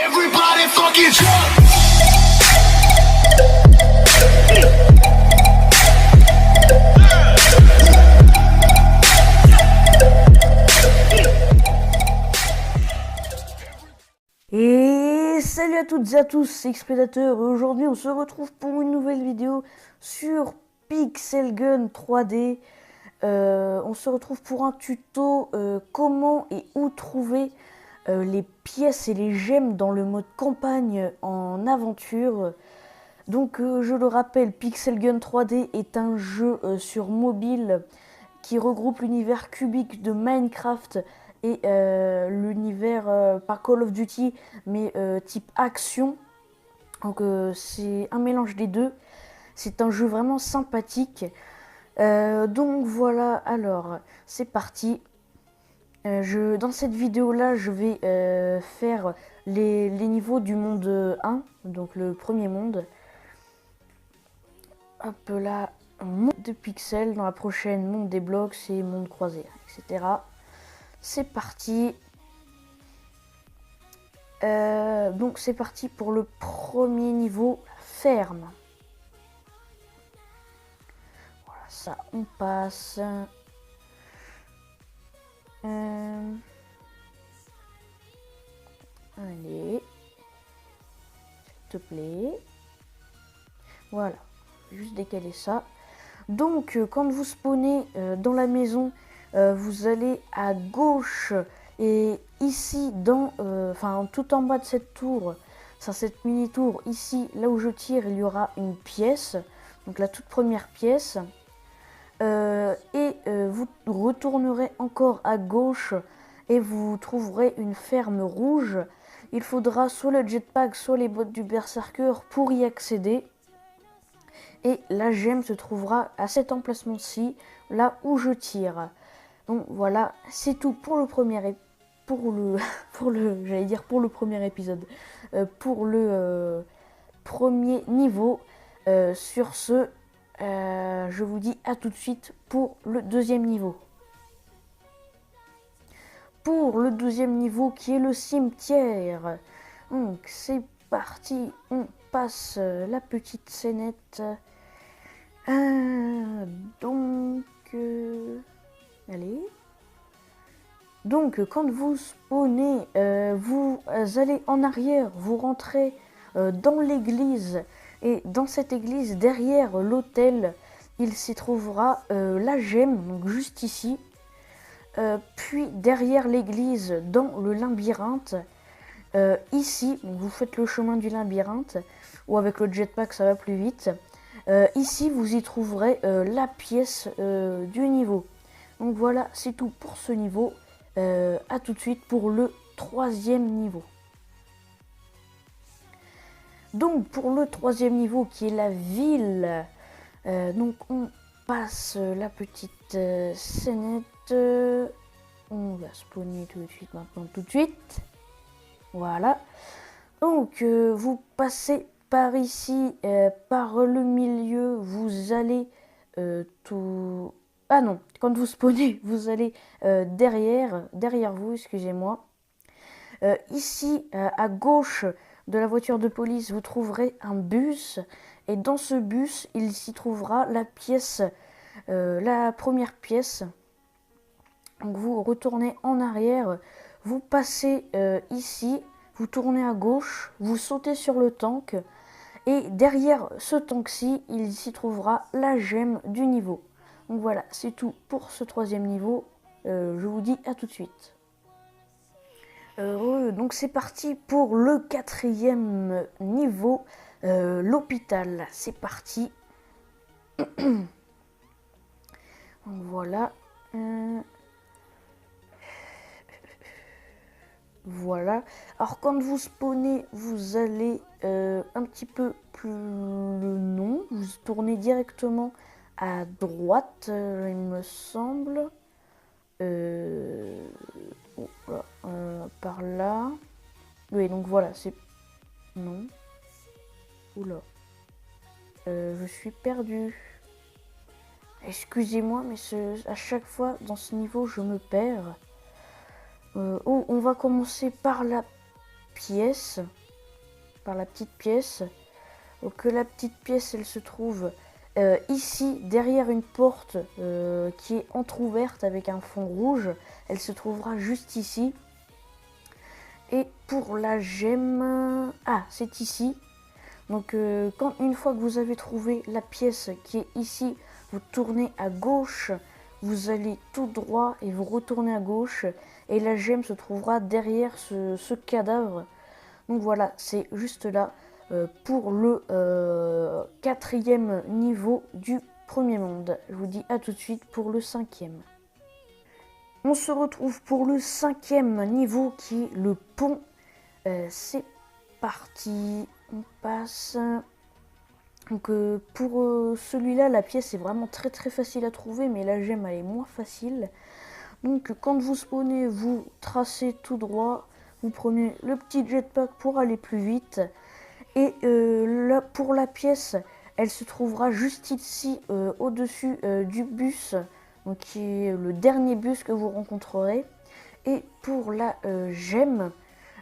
Everybody fucking drunk. Et salut à toutes et à tous, c'est Xpredator et aujourd'hui on se retrouve pour une nouvelle vidéo sur Pixel Gun 3D. On se retrouve pour un tuto comment et où trouver les pièces et les gemmes dans le mode campagne en aventure. Donc je le rappelle, Pixel Gun 3D est un jeu sur mobile qui regroupe l'univers cubique de Minecraft et l'univers pas Call of Duty mais type action. Donc c'est un mélange des deux. C'est un jeu vraiment sympathique. Donc voilà, alors c'est parti. Dans cette vidéo là je vais faire les niveaux du monde 1, donc le premier monde. Hop là, monde de pixels, dans la prochaine monde des blocs, c'est monde croisé, etc. C'est parti. Donc c'est parti pour le premier niveau, ferme. Voilà, ça on passe. Allez, s'il te plaît. Voilà, juste décaler ça. Donc quand vous spawnez dans la maison, vous allez à gauche et ici dans tout en bas de cette tour, cette mini tour ici, là où je tire, il y aura une pièce, donc la toute première pièce. Vous retournerez encore à gauche et vous trouverez une ferme rouge. Il faudra soit le jetpack, soit les bottes du berserker pour y accéder. Et la gemme se trouvera à cet emplacement-ci, là où je tire. Donc voilà, c'est tout pour le premier premier épisode, pour le premier niveau. Sur ce, je vous dis à tout de suite pour le deuxième niveau. Pour le deuxième niveau qui est le cimetière. Donc c'est parti, on passe la petite scénette. Allez. Donc quand vous spawnez, vous allez en arrière, vous rentrez dans l'église. Et dans cette église, derrière l'autel, il s'y trouvera la gemme, donc juste ici. Puis derrière l'église, dans le labyrinthe, ici, vous faites le chemin du labyrinthe, ou avec le jetpack ça va plus vite. Ici, vous y trouverez la pièce du niveau. Donc voilà, c'est tout pour ce niveau. À tout de suite pour le troisième niveau. Donc pour le troisième niveau qui est la ville, donc on passe la petite scénette. On va spawner tout de suite maintenant, tout de suite. Voilà. Donc vous passez par ici, par le milieu, vous allez tout... Ah non, quand vous spawnez, vous allez derrière vous, excusez-moi. Ici, à gauche de la voiture de police, vous trouverez un bus. Et dans ce bus, il s'y trouvera la pièce, la première pièce. Donc vous retournez en arrière, vous passez ici, vous tournez à gauche, vous sautez sur le tank. Et derrière ce tank-ci, il s'y trouvera la gemme du niveau. Donc voilà, c'est tout pour ce troisième niveau. Je vous dis à tout de suite. Donc c'est parti pour le quatrième niveau, l'hôpital. C'est parti. Donc voilà. Voilà. Alors quand vous spawnez, vous allez un petit peu plus le nom. Vous tournez directement à droite, il me semble. Par là. Oui, donc voilà, c'est... Non. Oula. Je suis perdu. Excusez-moi, mais à chaque fois, dans ce niveau, je me perds. On va commencer par la pièce. Donc la petite pièce, elle se trouve ici, derrière une porte qui est entrouverte avec un fond rouge. Elle se trouvera juste ici. Et pour la gemme, c'est ici. Donc une fois que vous avez trouvé la pièce qui est ici, vous tournez à gauche, vous allez tout droit et vous retournez à gauche. Et la gemme se trouvera derrière ce cadavre. Donc voilà, c'est juste là pour le 4e niveau du premier monde. Je vous dis à tout de suite pour le 5e. On se retrouve pour le 5e niveau qui est le pont. C'est parti, on passe. Donc pour celui-là, la pièce est vraiment très très facile à trouver, mais la gemme elle est moins facile. Donc quand vous spawnez, vous tracez tout droit, vous prenez le petit jetpack pour aller plus vite. Et là, pour la pièce, elle se trouvera juste ici, au-dessus du bus, donc qui est le dernier bus que vous rencontrerez. Et pour la gemme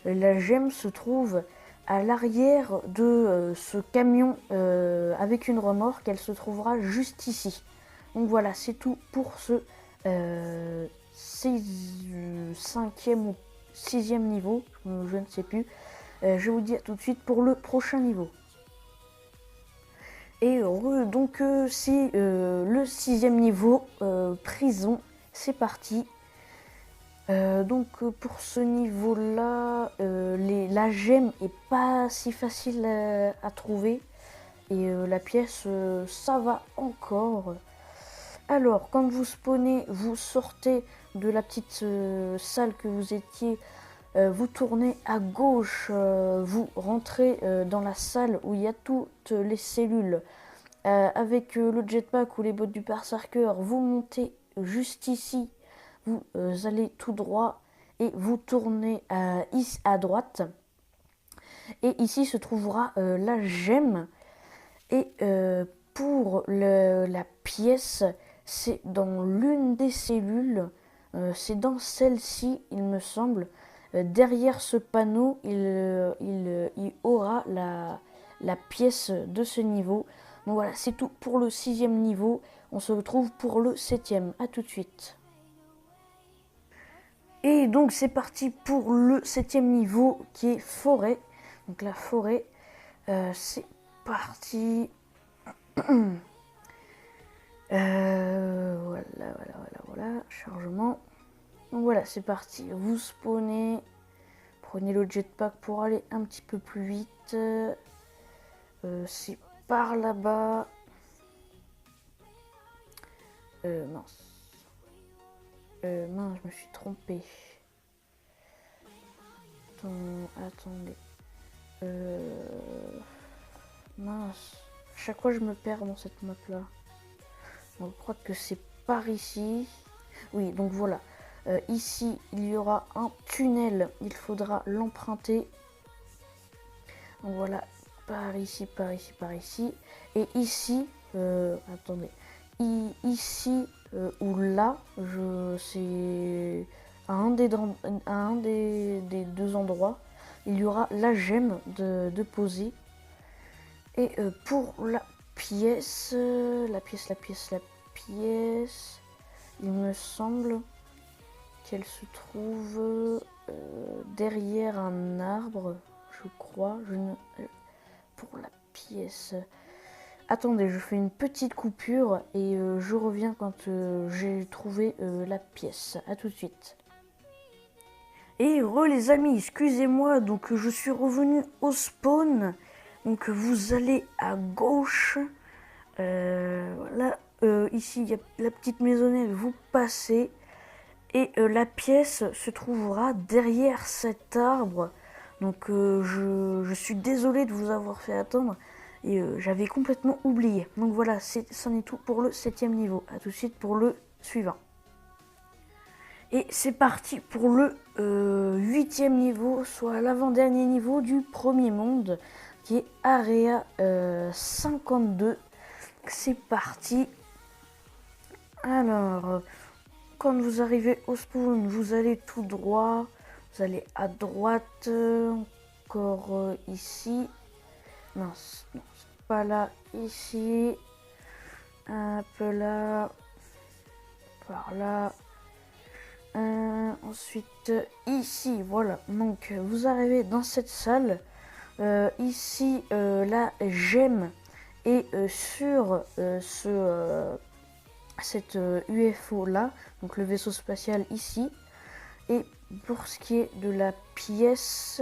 se trouve à l'arrière de ce camion avec une remorque. Elle se trouvera juste ici. Donc voilà, c'est tout pour ce 5e ou 6e niveau, je ne sais plus. Je vous dis tout de suite pour le prochain niveau. Et donc c'est le 6e niveau, prison. C'est parti. Donc pour ce niveau là, la gemme est pas si facile à trouver. Et la pièce, ça va encore. Alors quand vous spawnez, vous sortez de la petite salle que vous étiez. Vous tournez à gauche, vous rentrez dans la salle où il y a toutes les cellules. Avec le jetpack ou les bottes du berserker, vous montez juste ici. Vous allez tout droit et vous tournez à droite. Et ici se trouvera la gemme. Et pour la pièce, c'est dans l'une des cellules. C'est dans celle-ci, il me semble. Derrière ce panneau, il aura la pièce de ce niveau. Donc voilà, c'est tout pour le 6e niveau. On se retrouve pour le 7e. A tout de suite. Et donc c'est parti pour le 7e niveau qui est forêt. Donc la forêt, c'est parti. Voilà, chargement. Donc voilà, c'est parti. Vous spawnez. Prenez le jetpack pour aller un petit peu plus vite. C'est par là-bas. Mince. Mince, je me suis trompée. Attendez. Mince. Chaque fois, je me perds dans cette map-là. Donc, je crois que c'est par ici. Oui, donc voilà. Ici, il y aura un tunnel. Il faudra l'emprunter. Donc voilà. Par ici, par ici, par ici. Et ici, attendez. Ici ou là, c'est à un des deux endroits, il y aura la gemme de poser. Et pour la pièce, il me semble qu'elle se trouve derrière un arbre, je crois. Pour la pièce. Attendez, je fais une petite coupure et je reviens quand j'ai trouvé la pièce. A tout de suite. Et les amis, excusez-moi, donc je suis revenu au spawn. Donc vous allez à gauche. Voilà, ici il y a la petite maisonnette, vous passez. Et la pièce se trouvera derrière cet arbre. Donc je suis désolé de vous avoir fait attendre. Et j'avais complètement oublié. Donc voilà, c'en est tout pour le 7e niveau. A tout de suite pour le suivant. Et c'est parti pour le 8e niveau, soit l'avant-dernier niveau du premier monde, qui est Area 52. C'est parti. Alors, quand vous arrivez au spawn, vous allez tout droit. Vous allez à droite. encore ici. Mince, non, c'est pas là, ici. Un peu là. Par là. Ensuite, ici, voilà. Donc, vous arrivez dans cette salle. Ici, la gemme est sur cette UFO là, donc le vaisseau spatial ici. Et pour ce qui est de la pièce,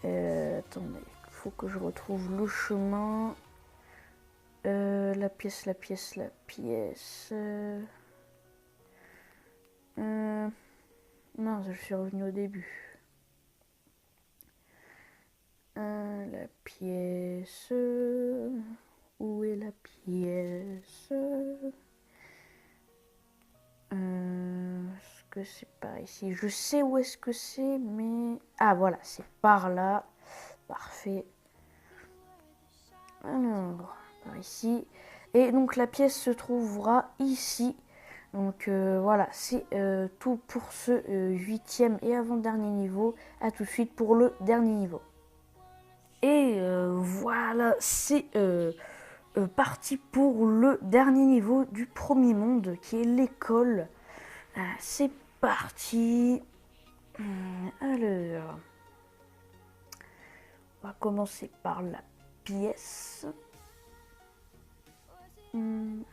attendez, il faut que je retrouve le chemin. La pièce. Non, je suis revenu au début. La pièce. Où est la pièce? Est-ce que c'est par ici? Je sais où est-ce que c'est, mais... Ah, voilà, c'est par là. Parfait. Alors, par ici. Et donc, la pièce se trouvera ici. Donc, voilà, c'est tout pour ce 8e et avant-dernier niveau. A tout de suite pour le dernier niveau. Et voilà, c'est parti pour le dernier niveau du premier monde, qui est l'école. C'est parti. Alors, on va commencer par la pièce.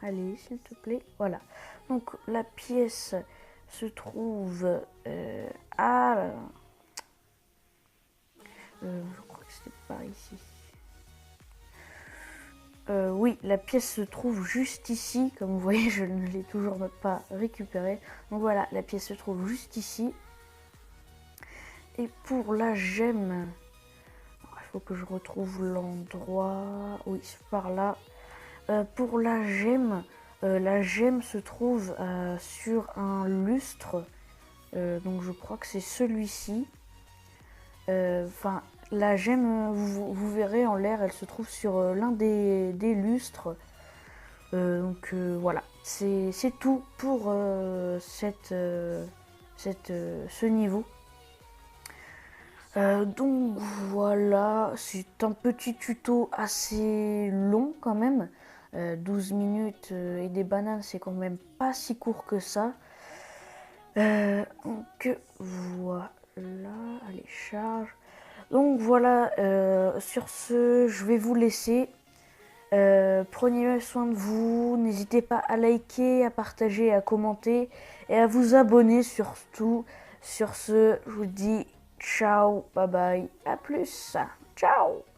Allez, s'il te plaît. Voilà. Donc, la pièce se trouve à... je crois que c'était par ici. Oui, la pièce se trouve juste ici. Comme vous voyez, je ne l'ai toujours pas récupérée. Donc voilà, la pièce se trouve juste ici. Et pour la gemme, il faut que je retrouve l'endroit. Oui, c'est par là. Pour la gemme se trouve sur un lustre. Donc je crois que c'est celui-ci. Enfin, la gemme, vous verrez en l'air, elle se trouve sur l'un des lustres. Donc voilà, c'est tout pour ce niveau. Donc voilà, c'est un petit tuto assez long quand même. 12 minutes et des bananes, c'est quand même pas si court que ça. Donc voilà, allez, charge. Donc voilà, sur ce, je vais vous laisser. Prenez soin de vous, n'hésitez pas à liker, à partager, à commenter et à vous abonner surtout. Sur ce, je vous dis ciao, bye bye, à plus, ciao.